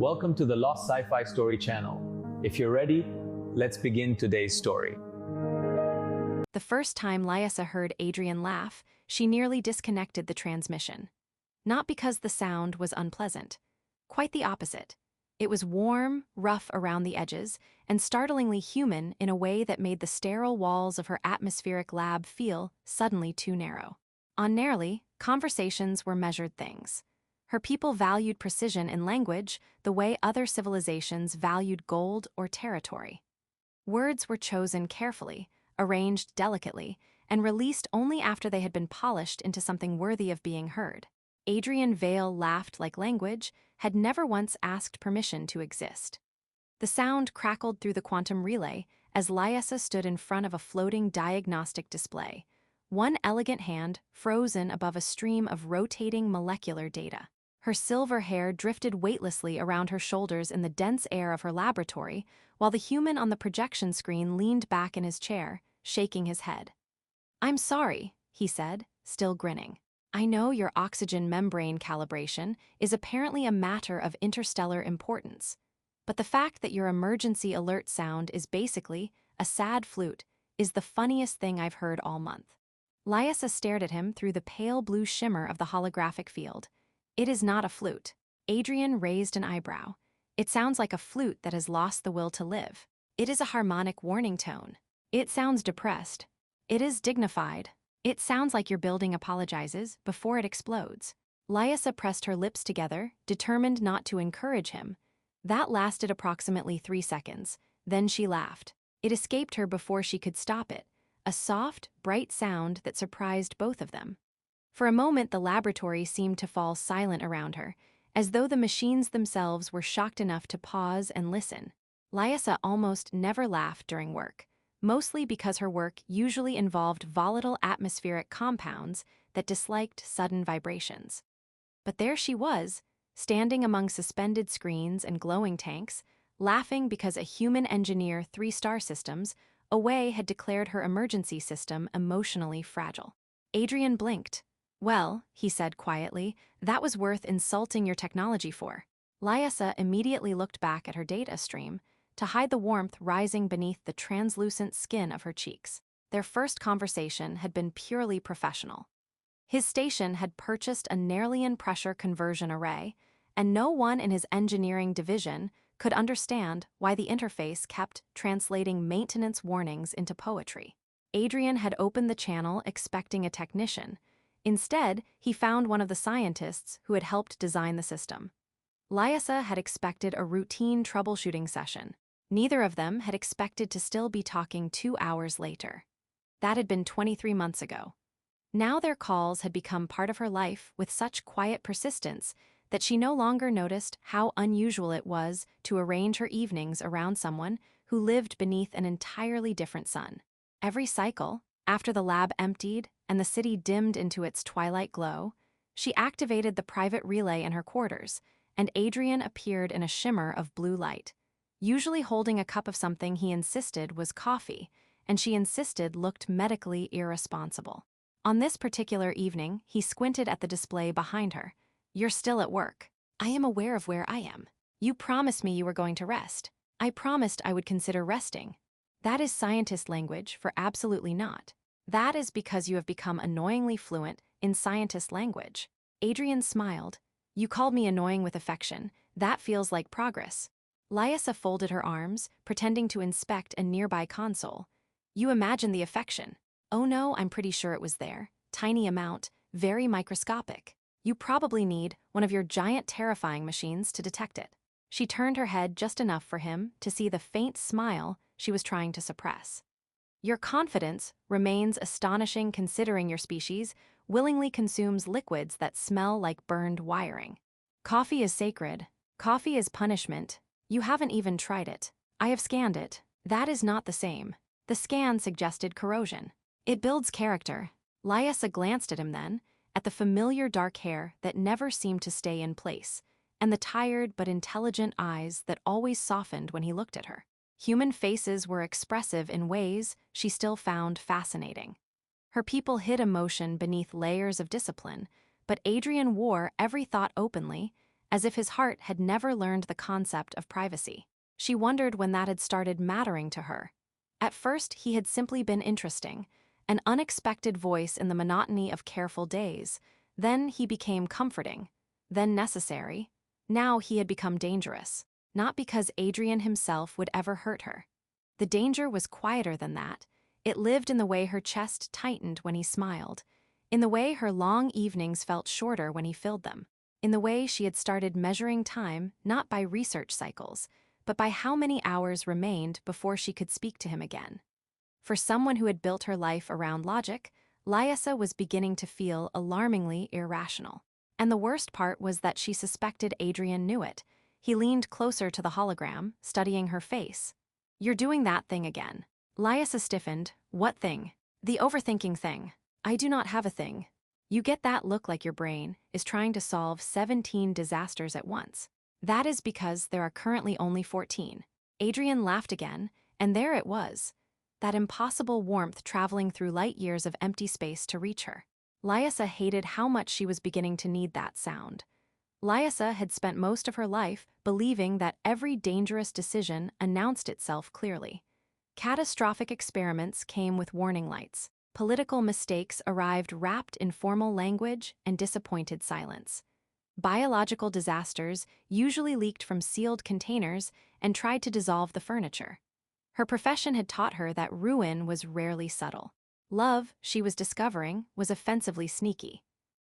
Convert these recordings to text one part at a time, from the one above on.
Welcome to the Lost Sci-Fi Story channel. If you're ready, let's begin today's story. The first time Lysa heard Adrian laugh, she nearly disconnected the transmission. Not because the sound was unpleasant. Quite the opposite. It was warm, rough around the edges, and startlingly human in a way that made the sterile walls of her atmospheric lab feel suddenly too narrow. Ordinarily, conversations were measured things. Her people valued precision in language the way other civilizations valued gold or territory. Words were chosen carefully, arranged delicately, and released only after they had been polished into something worthy of being heard. Adrian Vale laughed like language had never once asked permission to exist. The sound crackled through the quantum relay as Lysa stood in front of a floating diagnostic display, one elegant hand frozen above a stream of rotating molecular data. Her silver hair drifted weightlessly around her shoulders in the dense air of her laboratory, while the human on the projection screen leaned back in his chair, shaking his head. "I'm sorry," he said, still grinning. "I know your oxygen membrane calibration is apparently a matter of interstellar importance, but the fact that your emergency alert sound is basically a sad flute is the funniest thing I've heard all month." Lysa stared at him through the pale blue shimmer of the holographic field. "It is not a flute." Adrian raised an eyebrow. "It sounds like a flute that has lost the will to live. It is a harmonic warning tone. It sounds depressed. It is dignified. It sounds like your building apologizes before it explodes." Lysa pressed her lips together, determined not to encourage him. That lasted approximately 3 seconds. Then she laughed. It escaped her before she could stop it, a soft, bright sound that surprised both of them. For a moment the laboratory seemed to fall silent around her, as though the machines themselves were shocked enough to pause and listen. Lysa almost never laughed during work, mostly because her work usually involved volatile atmospheric compounds that disliked sudden vibrations. But there she was, standing among suspended screens and glowing tanks, laughing because a human engineer 3-star systems away had declared her emergency system emotionally fragile. Adrian blinked. "Well," he said quietly, "that was worth insulting your technology for." Lysa immediately looked back at her data stream to hide the warmth rising beneath the translucent skin of her cheeks. Their first conversation had been purely professional. His station had purchased a Nerlian pressure conversion array, and no one in his engineering division could understand why the interface kept translating maintenance warnings into poetry. Adrian had opened the channel expecting a technician. Instead, he found one of the scientists who had helped design the system. Lysa had expected a routine troubleshooting session. Neither of them had expected to still be talking 2 hours later. That had been 23 months ago. Now their calls had become part of her life with such quiet persistence that she no longer noticed how unusual it was to arrange her evenings around someone who lived beneath an entirely different sun. Every cycle, after the lab emptied and the city dimmed into its twilight glow, she activated the private relay in her quarters, and Adrian appeared in a shimmer of blue light, usually holding a cup of something he insisted was coffee, and she insisted looked medically irresponsible. On this particular evening, he squinted at the display behind her. "You're still at work. I am aware of where I am. You promised me you were going to rest. I promised I would consider resting." That is scientist language for absolutely not. That is because you have become annoyingly fluent in scientist language. Adrian smiled. "You called me annoying with affection. That feels like progress." Lysa folded her arms, pretending to inspect a nearby console. "You imagine the affection." "Oh no, I'm pretty sure it was there. Tiny amount, very microscopic. You probably need one of your giant terrifying machines to detect it." She turned her head just enough for him to see the faint smile she was trying to suppress. "Your confidence remains astonishing considering your species willingly consumes liquids that smell like burned wiring. Coffee is sacred. Coffee is punishment. You haven't even tried it. I have scanned it. That is not the same." The scan suggested corrosion. "It builds character." Lysa glanced at him then, at the familiar dark hair that never seemed to stay in place, and the tired but intelligent eyes that always softened when he looked at her. Human faces were expressive in ways she still found fascinating. Her people hid emotion beneath layers of discipline, but Adrian wore every thought openly, as if his heart had never learned the concept of privacy. She wondered when that had started mattering to her. At first, he had simply been interesting, an unexpected voice in the monotony of careful days. Then he became comforting, then necessary. Now he had become dangerous, not because Adrian himself would ever hurt her. The danger was quieter than that. It lived in the way her chest tightened when he smiled, in the way her long evenings felt shorter when he filled them, in the way she had started measuring time not by research cycles, but by how many hours remained before she could speak to him again. For someone who had built her life around logic, Lyessa was beginning to feel alarmingly irrational. And the worst part was that she suspected Adrian knew it. He leaned closer to the hologram, studying her face. "You're doing that thing again." Lyessa stiffened. "What thing?" "The overthinking thing." "I do not have a thing." "You get that look like your brain is trying to solve 17 disasters at once." "That is because there are currently only 14. Adrian laughed again, and there it was. That impossible warmth traveling through light years of empty space to reach her. Lyessa hated how much she was beginning to need that sound. Lyessa had spent most of her life believing that every dangerous decision announced itself clearly. Catastrophic experiments came with warning lights. Political mistakes arrived wrapped in formal language and disappointed silence. Biological disasters usually leaked from sealed containers and tried to dissolve the furniture. Her profession had taught her that ruin was rarely subtle. Love, she was discovering, was offensively sneaky.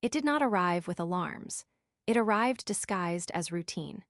It did not arrive with alarms. It arrived disguised as routine.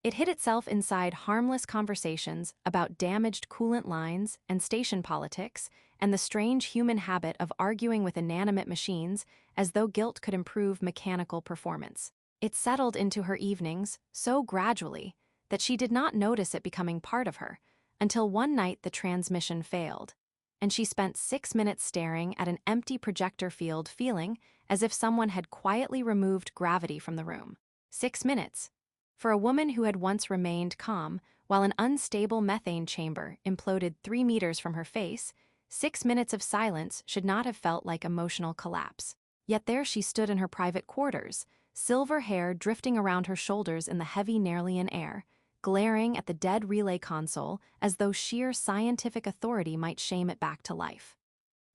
It hid itself inside harmless conversations about damaged coolant lines and station politics and the strange human habit of arguing with inanimate machines as though guilt could improve mechanical performance. It settled into her evenings so gradually that she did not notice it becoming part of her until one night the transmission failed, and she spent 6 minutes staring at an empty projector field feeling as if someone had quietly removed gravity from the room. 6 minutes. For a woman who had once remained calm while an unstable methane chamber imploded 3 meters from her face, 6 minutes of silence should not have felt like emotional collapse. Yet there she stood in her private quarters, silver hair drifting around her shoulders in the heavy Nerlian air, glaring at the dead relay console as though sheer scientific authority might shame it back to life.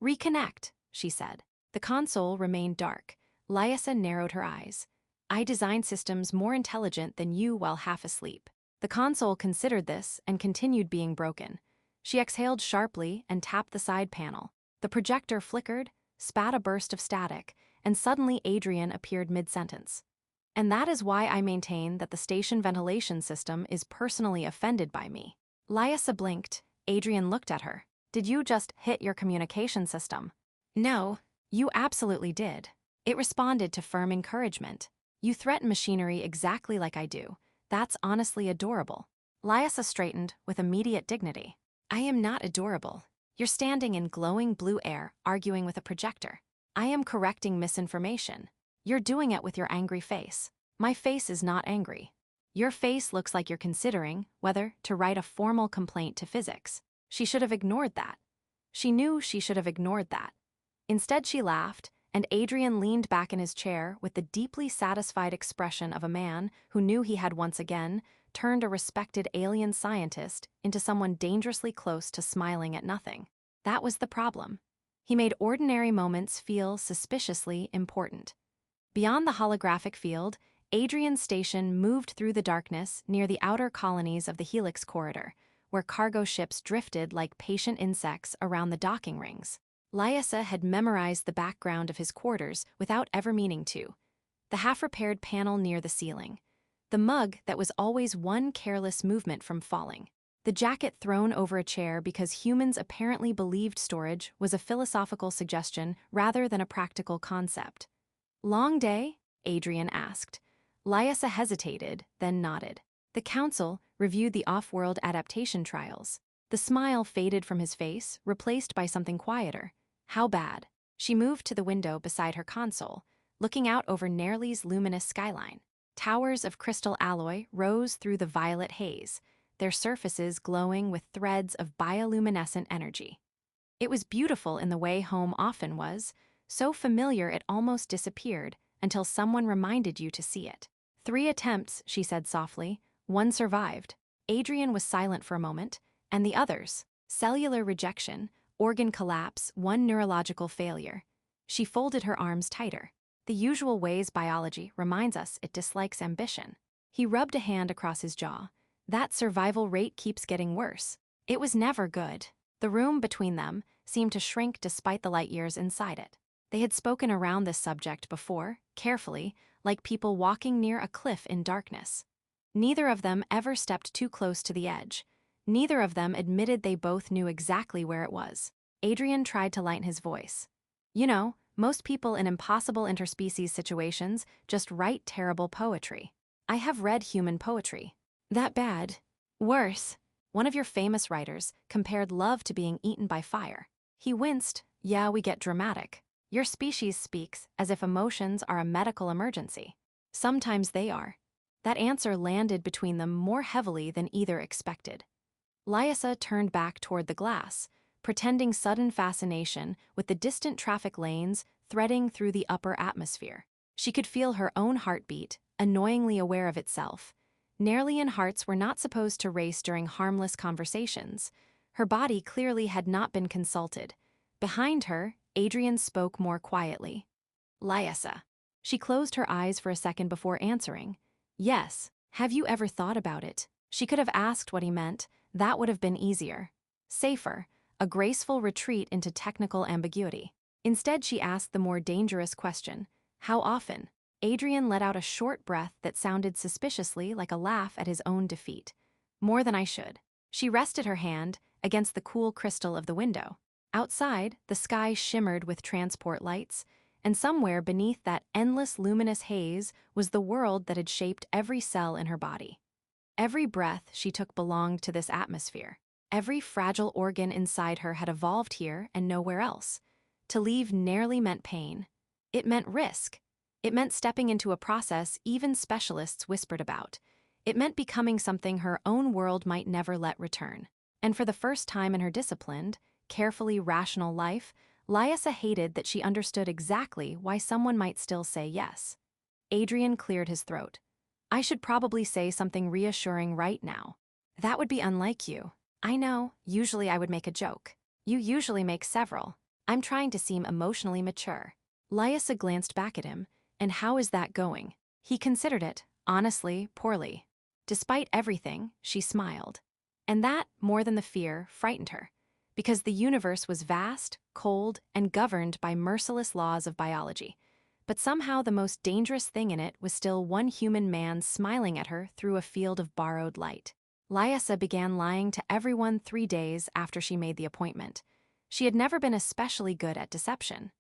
"Reconnect," she said. The console remained dark. Lyessa narrowed her eyes. "I design systems more intelligent than you while half asleep." The console considered this and continued being broken. She exhaled sharply and tapped the side panel. The projector flickered, spat a burst of static, and suddenly Adrian appeared mid-sentence. "And that is why I maintain that the station ventilation system is personally offended by me." Lyessa blinked. Adrian looked at her. "Did you just hit your communication system?" "No, you absolutely did." It responded to firm encouragement. "You threaten machinery exactly like I do. That's honestly adorable." Lyessa straightened with immediate dignity. "I am not adorable. You're standing in glowing blue air, arguing with a projector. I am correcting misinformation. You're doing it with your angry face. My face is not angry. Your face looks like you're considering whether to write a formal complaint to physics." She should have ignored that. She knew she should have ignored that. Instead, she laughed, and Adrian leaned back in his chair with the deeply satisfied expression of a man who knew he had once again turned a respected alien scientist into someone dangerously close to smiling at nothing. That was the problem. He made ordinary moments feel suspiciously important. Beyond the holographic field, Adrian's station moved through the darkness near the outer colonies of the Helix Corridor, where cargo ships drifted like patient insects around the docking rings. Lyessa had memorized the background of his quarters without ever meaning to. The half-repaired panel near the ceiling. The mug that was always one careless movement from falling. The jacket thrown over a chair because humans apparently believed storage was a philosophical suggestion rather than a practical concept. "Long day?" Adrian asked. Lyessa hesitated, then nodded. The council reviewed the off-world adaptation trials. The smile faded from his face, replaced by something quieter. "How bad?" She moved to the window beside her console, looking out over Nerli's luminous skyline. Towers of crystal alloy rose through the violet haze, their surfaces glowing with threads of bioluminescent energy. It was beautiful in the way home often was, so familiar it almost disappeared until someone reminded you to see it. 3 attempts, she said softly. 1 survived. Adrian was silent for a moment. And the others? Cellular rejection, organ collapse, 1 neurological failure. She folded her arms tighter. The usual ways biology reminds us it dislikes ambition. He rubbed a hand across his jaw. That survival rate keeps getting worse. It was never good. The room between them seemed to shrink despite the light years inside it. They had spoken around this subject before, carefully, like people walking near a cliff in darkness. Neither of them ever stepped too close to the edge. Neither of them admitted they both knew exactly where it was. Adrian tried to lighten his voice. You know, most people in impossible interspecies situations just write terrible poetry. I have read human poetry. That bad. Worse. One of your famous writers compared love to being eaten by fire. He winced. Yeah, we get dramatic. Your species speaks as if emotions are a medical emergency. Sometimes they are. That answer landed between them more heavily than either expected. Lysa turned back toward the glass, pretending sudden fascination with the distant traffic lanes threading through the upper atmosphere. She could feel her own heartbeat, annoyingly aware of itself. Nerlian hearts were not supposed to race during harmless conversations. Her body clearly had not been consulted. Behind her, Adrian spoke more quietly. Lysa. She closed her eyes for a second before answering. Yes. Have you ever thought about it? She could have asked what he meant. That would have been easier. Safer. A graceful retreat into technical ambiguity. Instead, she asked the more dangerous question. How often? Adrian let out a short breath that sounded suspiciously like a laugh at his own defeat. More than I should. She rested her hand against the cool crystal of the window. Outside, the sky shimmered with transport lights, and somewhere beneath that endless luminous haze was the world that had shaped every cell in her body. Every breath she took belonged to this atmosphere. Every fragile organ inside her had evolved here and nowhere else. To leave nearly meant pain. It meant risk. It meant stepping into a process even specialists whispered about. It meant becoming something her own world might never let return. And for the first time in her disciplined, carefully rational life, Lysa hated that she understood exactly why someone might still say yes. Adrian cleared his throat. I should probably say something reassuring right now. That would be unlike you. I know, usually I would make a joke. You usually make several. I'm trying to seem emotionally mature. Lysa glanced back at him. And how is that going? He considered it, honestly, poorly. Despite everything, she smiled. And that, more than the fear, frightened her. Because the universe was vast, cold, and governed by merciless laws of biology. But somehow the most dangerous thing in it was still one human man smiling at her through a field of borrowed light. Lysa began lying to everyone 3 days after she made the appointment. She had never been especially good at deception.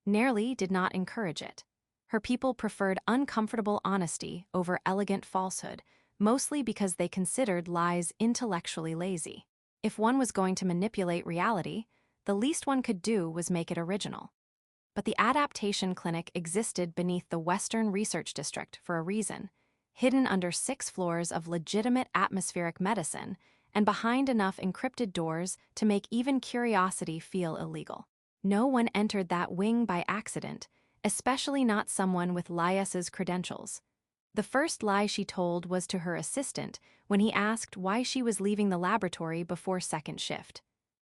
Nerli did not encourage it. Her people preferred uncomfortable honesty over elegant falsehood, mostly because they considered lies intellectually lazy. If one was going to manipulate reality, the least one could do was make it original. But the adaptation clinic existed beneath the Western Research District for a reason, hidden under 6 floors of legitimate atmospheric medicine and behind enough encrypted doors to make even curiosity feel illegal. No one entered that wing by accident, especially not someone with Lysa's credentials. The first lie she told was to her assistant when he asked why she was leaving the laboratory before second shift.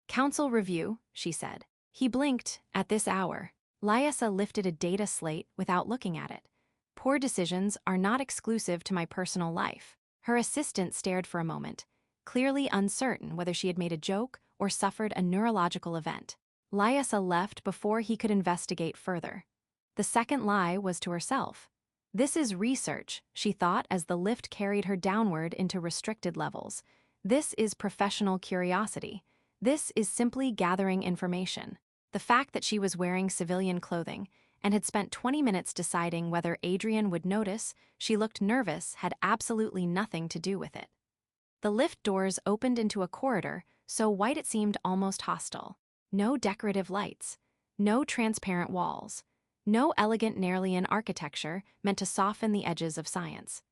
Council review, she said. He blinked. At this hour. Lysa lifted a data slate without looking at it. Poor decisions are not exclusive to my personal life. Her assistant stared for a moment, clearly uncertain whether she had made a joke or suffered a neurological event. Lysa left before he could investigate further. The second lie was to herself. This is research, she thought as the lift carried her downward into restricted levels. This is professional curiosity. This is simply gathering information. The fact that she was wearing civilian clothing and had spent 20 minutes deciding whether Adrian would notice she looked nervous had absolutely nothing to do with it. The lift doors opened into a corridor so white it seemed almost hostile. No decorative lights. No transparent walls. No elegant Nerlian architecture meant to soften the edges of science.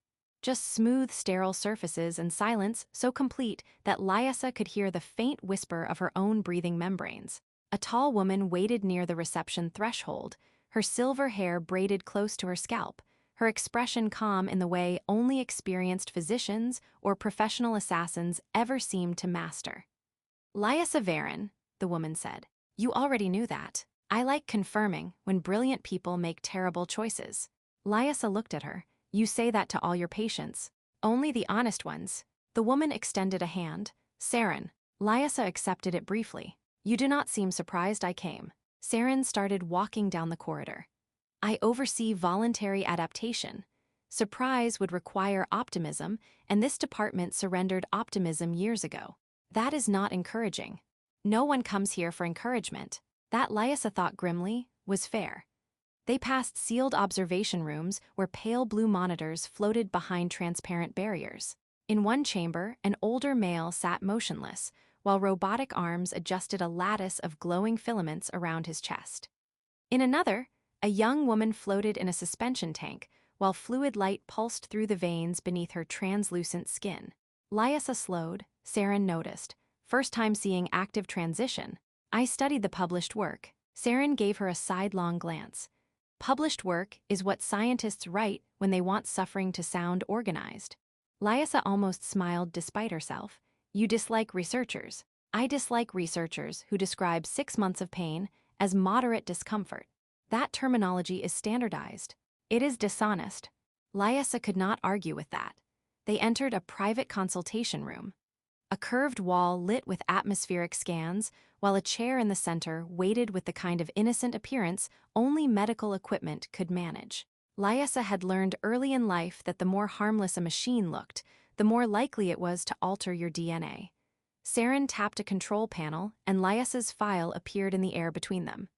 Just smooth, sterile surfaces and silence so complete that Lysa could hear the faint whisper of her own breathing membranes. A tall woman waited near the reception threshold, her silver hair braided close to her scalp, her expression calm in the way only experienced physicians or professional assassins ever seemed to master. "Lysa Varen," the woman said. "You already knew that. I like confirming when brilliant people make terrible choices." Lysa looked at her. "You say that to all your patients. Only the honest ones." The woman extended a hand. "Saren." Lysa accepted it briefly. "You do not seem surprised I came." Saren started walking down the corridor. "I oversee voluntary adaptation. Surprise would require optimism, and this department surrendered optimism years ago. That is not encouraging. No one comes here for encouragement." That, Lysa thought grimly, was fair. They passed sealed observation rooms where pale blue monitors floated behind transparent barriers. In one chamber, an older male sat motionless, while robotic arms adjusted a lattice of glowing filaments around his chest. In another, a young woman floated in a suspension tank, while fluid light pulsed through the veins beneath her translucent skin. Lysa slowed. Saren noticed. "First time seeing active transition." "I studied the published work." Saren gave her a sidelong glance. "Published work is what scientists write when they want suffering to sound organized." Lysa almost smiled despite herself. "You dislike researchers." "I dislike researchers who describe 6 months of pain as moderate discomfort. That terminology is standardized. It is dishonest." Lysa could not argue with that. They entered a private consultation room. A curved wall lit with atmospheric scans, while a chair in the center waited with the kind of innocent appearance only medical equipment could manage. Lysa had learned early in life that the more harmless a machine looked, the more likely it was to alter your DNA. Saren tapped a control panel, and Lysa's file appeared in the air between them.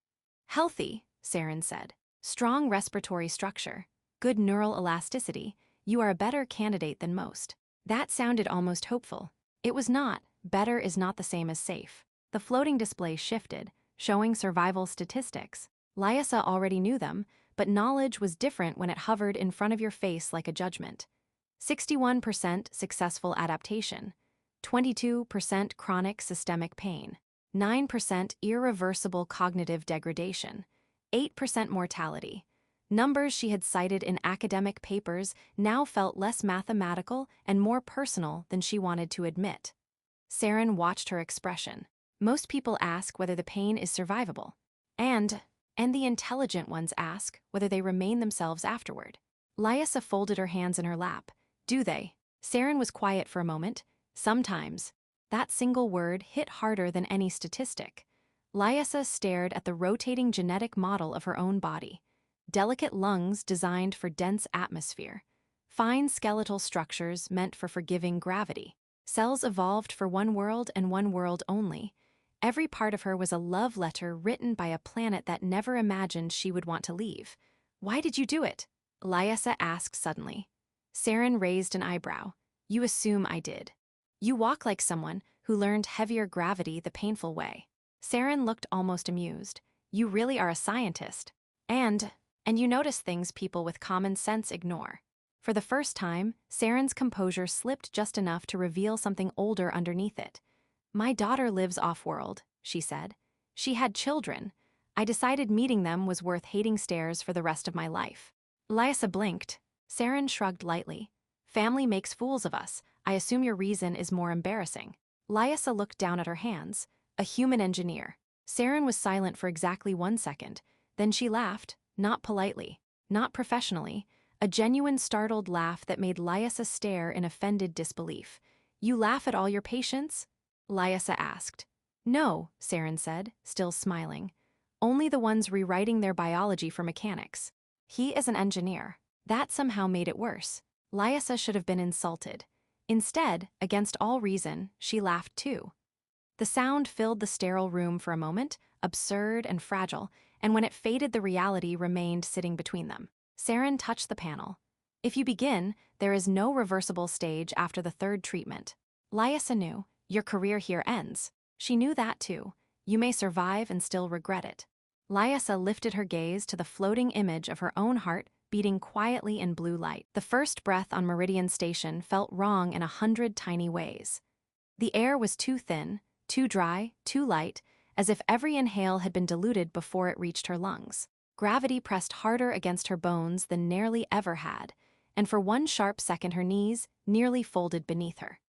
"Healthy," Saren said. "Strong respiratory structure. Good neural elasticity. You are a better candidate than most." That sounded almost hopeful. It was not. Better is not the same as safe. The floating display shifted, showing survival statistics. Lysa already knew them, but knowledge was different when it hovered in front of your face like a judgment. 61% successful adaptation, 22% chronic systemic pain, 9% irreversible cognitive degradation, 8% mortality. Numbers she had cited in academic papers now felt less mathematical and more personal than she wanted to admit. Saren watched her expression. Most people ask whether the pain is survivable. And the intelligent ones ask whether they remain themselves afterward. Lysa folded her hands in her lap. "Do they?" Saren was quiet for a moment. "Sometimes." That single word hit harder than any statistic. Lysa stared at the rotating genetic model of her own body. Delicate lungs designed for dense atmosphere. Fine skeletal structures meant for forgiving gravity. Cells evolved for one world and one world only. Every part of her was a love letter written by a planet that never imagined she would want to leave. "Why did you do it?" Lysa asked suddenly. Saren raised an eyebrow. "You assume I did. You walk like someone who learned heavier gravity the painful way." Saren looked almost amused. "You really are a scientist. And you notice things people with common sense ignore." For the first time, Saren's composure slipped just enough to reveal something older underneath it. "My daughter lives off-world," she said. "She had children. I decided meeting them was worth hating stairs for the rest of my life." Lysa blinked. Saren shrugged lightly. "Family makes fools of us. I assume your reason is more embarrassing." Lysa looked down at her hands. "A human engineer." Saren was silent for exactly 1 second. Then she laughed, not politely, not professionally, a genuine startled laugh that made Lysa stare in offended disbelief. "You laugh at all your patients?" Lysa asked. "No," Saren said, still smiling. "Only the ones rewriting their biology for mechanics. He is an engineer." That somehow made it worse. Lysa should have been insulted. Instead, against all reason, she laughed too. The sound filled the sterile room for a moment, absurd and fragile, and when it faded, the reality remained sitting between them. Saren touched the panel. "If you begin, there is no reversible stage after the 3rd treatment." Lysa knew. Your career here ends. She knew that too. You may survive and still regret it. Lysa lifted her gaze to the floating image of her own heart beating quietly in blue light. The first breath on Meridian Station felt wrong in 100 tiny ways. The air was too thin, too dry, too light, as if every inhale had been diluted before it reached her lungs. Gravity pressed harder against her bones than nearly ever had, and for one sharp second her knees nearly folded beneath her.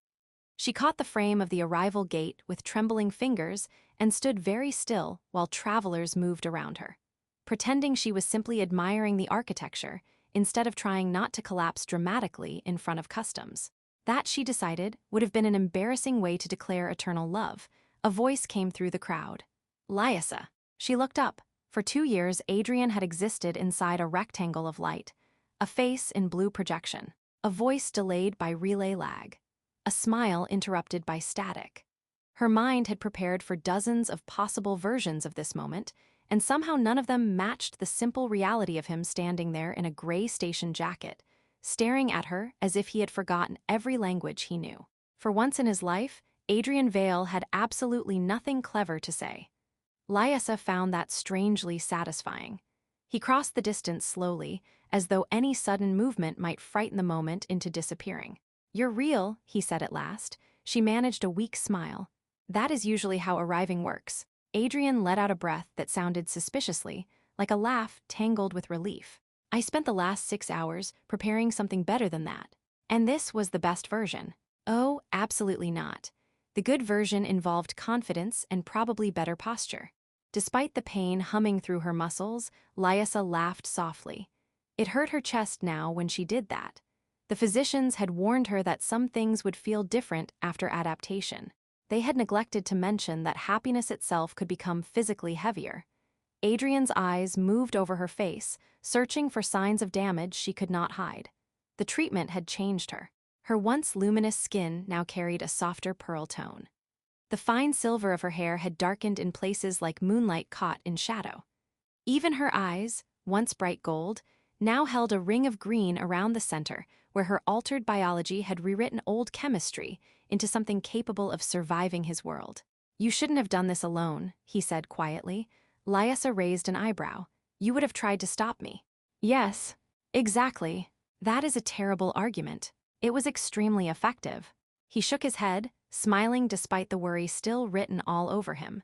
She caught the frame of the arrival gate with trembling fingers and stood very still while travelers moved around her, pretending she was simply admiring the architecture instead of trying not to collapse dramatically in front of customs. That, she decided, would have been an embarrassing way to declare eternal love. A voice came through the crowd. Lysa. She looked up. For 2 years, Adrian had existed inside a rectangle of light, a face in blue projection, a voice delayed by relay lag, a smile interrupted by static. Her mind had prepared for dozens of possible versions of this moment, and somehow none of them matched the simple reality of him standing there in a gray station jacket, staring at her as if he had forgotten every language he knew. For once in his life, Adrian Vale had absolutely nothing clever to say. Lysa found that strangely satisfying. He crossed the distance slowly, as though any sudden movement might frighten the moment into disappearing. "You're real," he said at last. She managed a weak smile. "That is usually how arriving works." Adrian let out a breath that sounded suspiciously, like a laugh tangled with relief. "I spent the last 6 hours preparing something better than that. And this was the best version." "Oh, absolutely not. The good version involved confidence and probably better posture." Despite the pain humming through her muscles, Lysa laughed softly. It hurt her chest now when she did that. The physicians had warned her that some things would feel different after adaptation. They had neglected to mention that happiness itself could become physically heavier. Adrian's eyes moved over her face, searching for signs of damage she could not hide. The treatment had changed her. Her once luminous skin now carried a softer pearl tone. The fine silver of her hair had darkened in places like moonlight caught in shadow. Even her eyes, once bright gold, now held a ring of green around the center, where her altered biology had rewritten old chemistry into something capable of surviving his world. "You shouldn't have done this alone," he said quietly. Lysa raised an eyebrow. "You would have tried to stop me." "Yes, exactly. That is a terrible argument. It was extremely effective." He shook his head, smiling despite the worry still written all over him.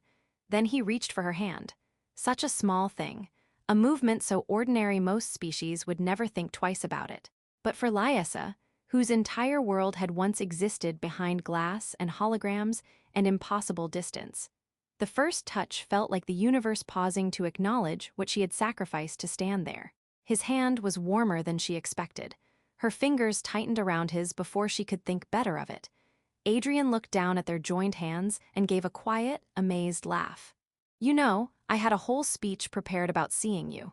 Then he reached for her hand. Such a small thing, a movement so ordinary most species would never think twice about it. But for Lysa, whose entire world had once existed behind glass and holograms and impossible distance, the first touch felt like the universe pausing to acknowledge what she had sacrificed to stand there. His hand was warmer than she expected. Her fingers tightened around his before she could think better of it. Adrian looked down at their joined hands and gave a quiet, amazed laugh. "You know, I had a whole speech prepared about seeing you.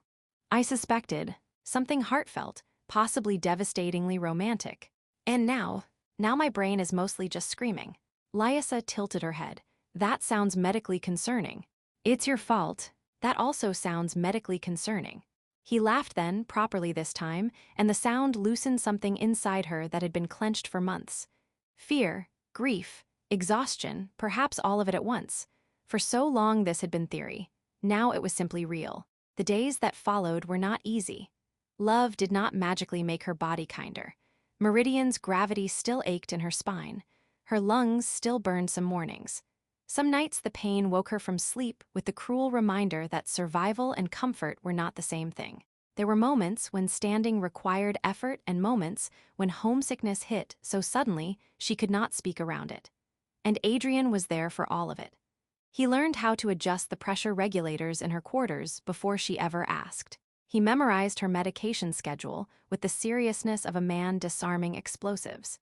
I suspected, something heartfelt, possibly devastatingly romantic. And now my brain is mostly just screaming." Lysa tilted her head. "That sounds medically concerning." "It's your fault. That also sounds medically concerning." He laughed then, properly this time, and the sound loosened something inside her that had been clenched for months. Fear, grief, exhaustion, perhaps all of it at once. For so long this had been theory. Now it was simply real. The days that followed were not easy. Love did not magically make her body kinder. Meridian's gravity still ached in her spine. Her lungs still burned some mornings. Some nights the pain woke her from sleep with the cruel reminder that survival and comfort were not the same thing. There were moments when standing required effort and moments when homesickness hit so suddenly she could not speak around it. And Adrian was there for all of it. He learned how to adjust the pressure regulators in her quarters before she ever asked. He memorized her medication schedule with the seriousness of a man disarming explosives.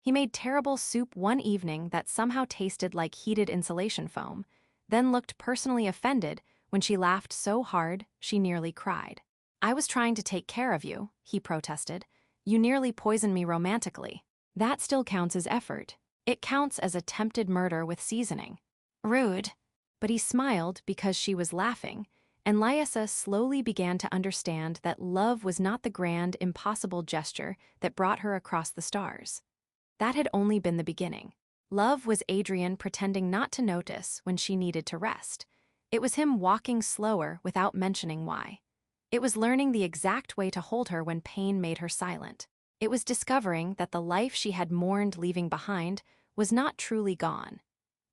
He made terrible soup one evening that somehow tasted like heated insulation foam, then looked personally offended when she laughed so hard she nearly cried. "I was trying to take care of you," he protested. "You nearly poisoned me romantically." "That still counts as effort. It counts as attempted murder with seasoning." "Rude." But he smiled because she was laughing, and Lysa slowly began to understand that love was not the grand, impossible gesture that brought her across the stars. That had only been the beginning. Love was Adrian pretending not to notice when she needed to rest. It was him walking slower without mentioning why. It was learning the exact way to hold her when pain made her silent. It was discovering that the life she had mourned leaving behind was not truly gone.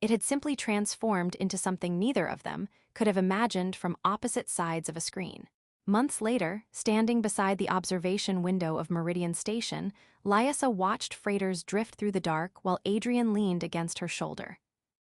It had simply transformed into something neither of them could have imagined from opposite sides of a screen. Months later, standing beside the observation window of Meridian Station, Lysa watched freighters drift through the dark while Adrian leaned against her shoulder.